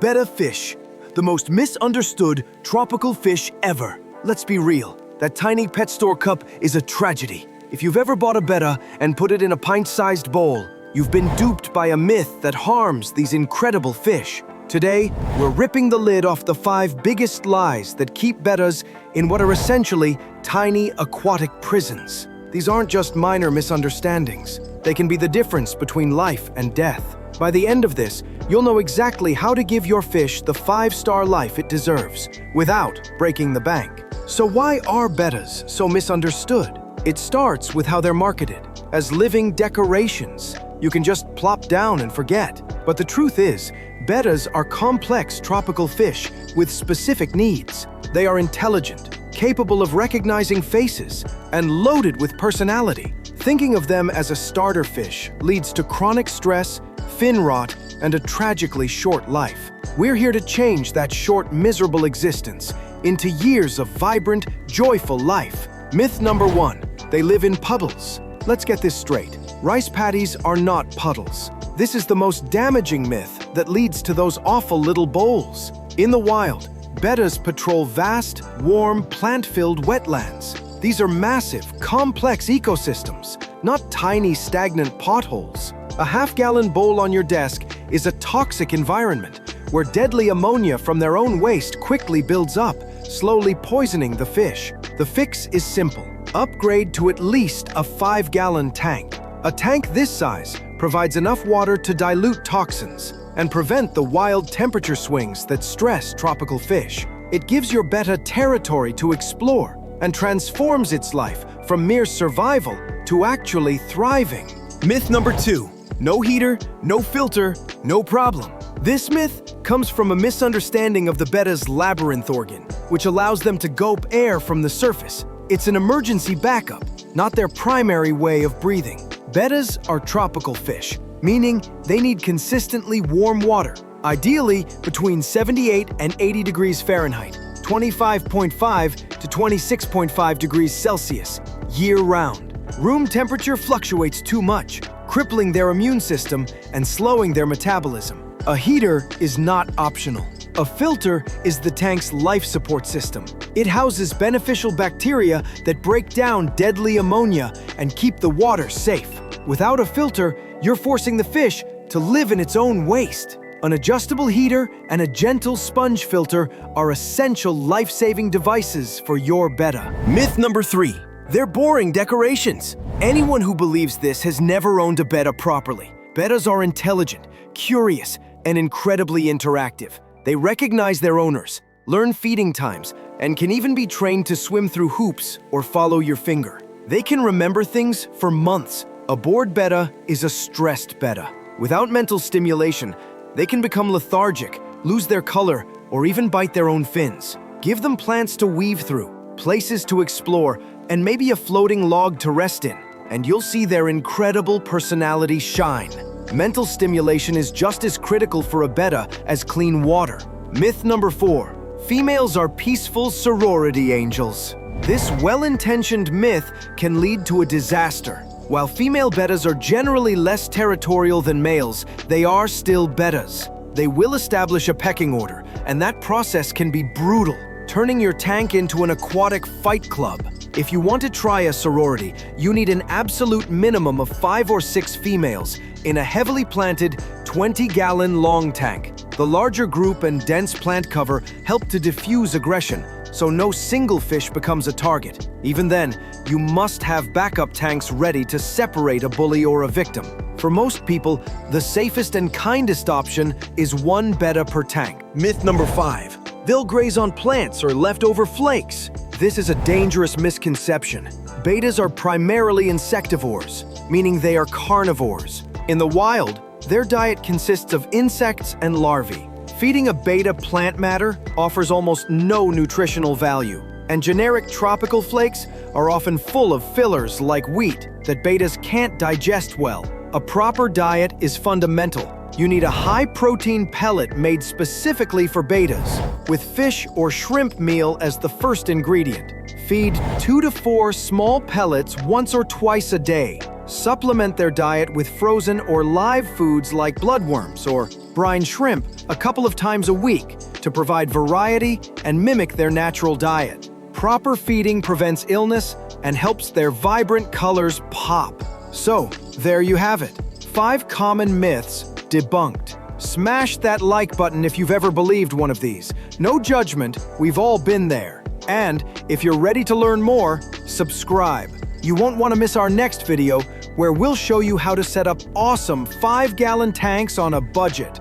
Betta fish, the most misunderstood tropical fish ever. Let's be real, that tiny pet store cup is a tragedy. If you've ever bought a betta and put it in a pint-sized bowl, you've been duped by a myth that harms these incredible fish. Today, we're ripping the lid off the 5 biggest lies that keep bettas in what are essentially tiny aquatic prisons. These aren't just minor misunderstandings. They can be the difference between life and death. By the end of this, you'll know exactly how to give your fish the 5-star life it deserves, without breaking the bank. So why are bettas so misunderstood? It starts with how they're marketed, as living decorations. You can just plop down and forget. But the truth is, bettas are complex tropical fish with specific needs. They are intelligent, capable of recognizing faces, and loaded with personality. Thinking of them as a starter fish leads to chronic stress, fin rot, and a tragically short life. We're here to change that short, miserable existence into years of vibrant, joyful life. Myth number 1, they live in puddles. Let's get this straight. Rice paddies are not puddles. This is the most damaging myth that leads to those awful little bowls. In the wild, bettas patrol vast, warm, plant-filled wetlands. These are massive, complex ecosystems, not tiny, stagnant potholes. A half-gallon bowl on your desk is a toxic environment where deadly ammonia from their own waste quickly builds up, slowly poisoning the fish. The fix is simple. Upgrade to at least a 5-gallon tank. A tank this size provides enough water to dilute toxins and prevent the wild temperature swings that stress tropical fish. It gives your betta territory to explore and transforms its life from mere survival to actually thriving. Myth number 2, no heater, no filter, no problem. This myth comes from a misunderstanding of the betta's labyrinth organ, which allows them to gulp air from the surface. It's an emergency backup, not their primary way of breathing. Bettas are tropical fish, meaning they need consistently warm water, ideally between 78 and 80 degrees Fahrenheit, 25.5 to 26.5 degrees Celsius, year-round. Room temperature fluctuates too much, crippling their immune system and slowing their metabolism. A heater is not optional. A filter is the tank's life support system. It houses beneficial bacteria that break down deadly ammonia and keep the water safe. Without a filter, you're forcing the fish to live in its own waste. An adjustable heater and a gentle sponge filter are essential life-saving devices for your betta. Myth number 3, they're boring decorations. Anyone who believes this has never owned a betta properly. Bettas are intelligent, curious, and incredibly interactive. They recognize their owners, learn feeding times, and can even be trained to swim through hoops or follow your finger. They can remember things for months. A bored betta is a stressed betta. Without mental stimulation, they can become lethargic, lose their color, or even bite their own fins. Give them plants to weave through, places to explore, and maybe a floating log to rest in, and you'll see their incredible personality shine. Mental stimulation is just as critical for a betta as clean water. Myth number 4, females are peaceful sorority angels. This well-intentioned myth can lead to a disaster. While female bettas are generally less territorial than males, they are still bettas. They will establish a pecking order, and that process can be brutal, turning your tank into an aquatic fight club. If you want to try a sorority, you need an absolute minimum of 5 or 6 females in a heavily planted 20-gallon long tank. The larger group and dense plant cover help to diffuse aggression, so no single fish becomes a target. Even then, you must have backup tanks ready to separate a bully or a victim. For most people, the safest and kindest option is 1 betta per tank. Myth number 5, they'll graze on plants or leftover flakes. This is a dangerous misconception. Bettas are primarily insectivores, meaning they are carnivores. In the wild, their diet consists of insects and larvae. Feeding a betta plant matter offers almost no nutritional value, and generic tropical flakes are often full of fillers like wheat that bettas can't digest well. A proper diet is fundamental. You need a high-protein pellet made specifically for bettas, with fish or shrimp meal as the first ingredient. Feed 2 to 4 small pellets once or twice a day. Supplement their diet with frozen or live foods like bloodworms or Brine shrimp a couple of times a week to provide variety and mimic their natural diet. Proper feeding prevents illness and helps their vibrant colors pop. So, there you have it. 5 common myths debunked. Smash that like button if you've ever believed one of these. No judgment, we've all been there. And if you're ready to learn more, subscribe. You won't want to miss our next video where we'll show you how to set up awesome 5-gallon tanks on a budget.